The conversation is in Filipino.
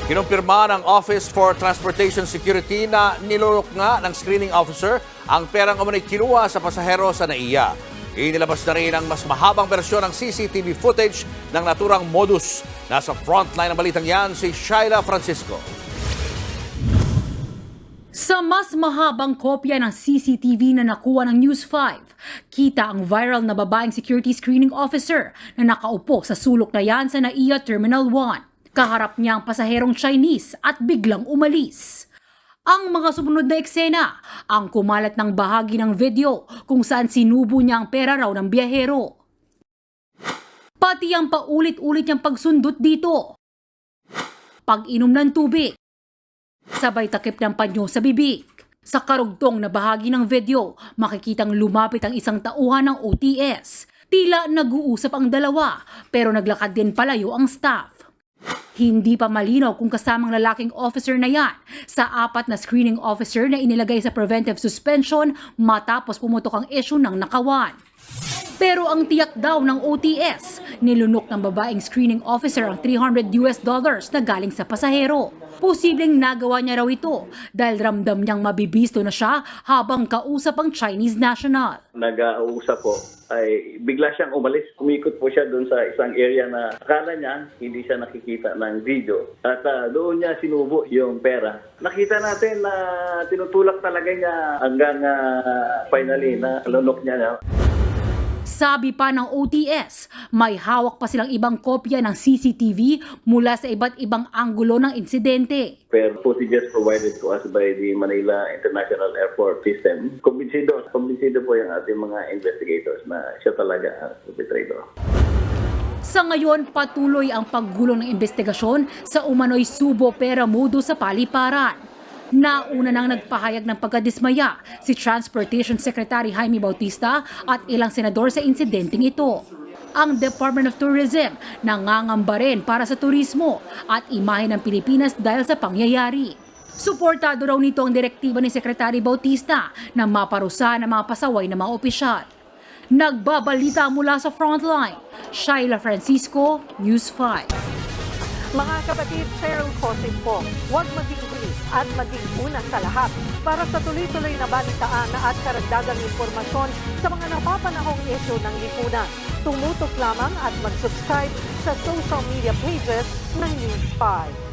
Kinumpirma ng Office for Transportation Security na nilulok nga ng screening officer ang perang umunay kinuha sa pasahero sa NAIA. Inilabas na rin ang mas mahabang bersyon ng CCTV footage ng naturang modus. Nasa frontline ng balitang yan si Shaila Francisco. Sa mas mahabang kopya ng CCTV na nakuha ng News 5, kita ang viral na babaeng security screening officer na nakaupo sa sulok na yan sa NAIA Terminal 1. Kaharap niya ang pasaherong Chinese at biglang umalis. Ang mga sumunod na eksena, ang kumalat ng bahagi ng video kung saan sinubo niya ang pera raw ng biyahero. Pati ang paulit-ulit niyang pagsundot dito. Pag-inom ng tubig. Sabay takip ng panyo sa bibig. Sa karugtong na bahagi ng video, makikitang lumapit ang isang tauhan ng OTS. Tila nag-uusap ang dalawa, pero naglakad din palayo ang staff. Hindi pa malinaw kung kasamang lalaking officer na yan sa apat na screening officer na inilagay sa preventive suspension matapos pumutok ang issue ng nakawan. Pero ang tiyak daw ng OTS, nilunok ng babaeng screening officer ang $300 na galing sa pasahero. Posibleng nagawa niya raw ito dahil ramdam niyang mabibisto na siya habang kausap ang Chinese national. Nag-uusap po ay bigla siyang umalis. Kumikot po siya doon sa isang area na akala niya hindi siya nakikita ng video. At doon niya sinubo yung pera. Nakita natin na tinutulak talaga niya hanggang finally na lunok niya. Sabi pa ng OTS, may hawak pa silang ibang kopya ng CCTV mula sa iba't ibang anggulo ng insidente. Per footages provided to us by the Manila International Airport System. Kumbinsido po yung ating mga investigators na siya talaga ang perpetrator. Sa ngayon, patuloy ang paggulong ng investigasyon sa umano'y subo pera modo sa paliparan. Nauna nang nagpahayag ng pagkadismaya si Transportation Secretary Jaime Bautista at ilang senador sa insidenteng ito. Ang Department of Tourism nangangamba rin para sa turismo at imahe ng Pilipinas dahil sa pangyayari. Suportado raw nito ang direktiba ni Secretary Bautista na maparusahan ang mga pasaway na mga opisyal. Nagbabalita mula sa frontline, Shaila Francisco, News 5. Mga kapatid, Cheryl Cosin po, huwag maging huli at maging una sa lahat para sa tuloy-tuloy na balitaan at karagdagang impormasyon sa mga napapanahong issue ng lipunan. Tumutok lamang at mag-subscribe sa social media pages ng News 5.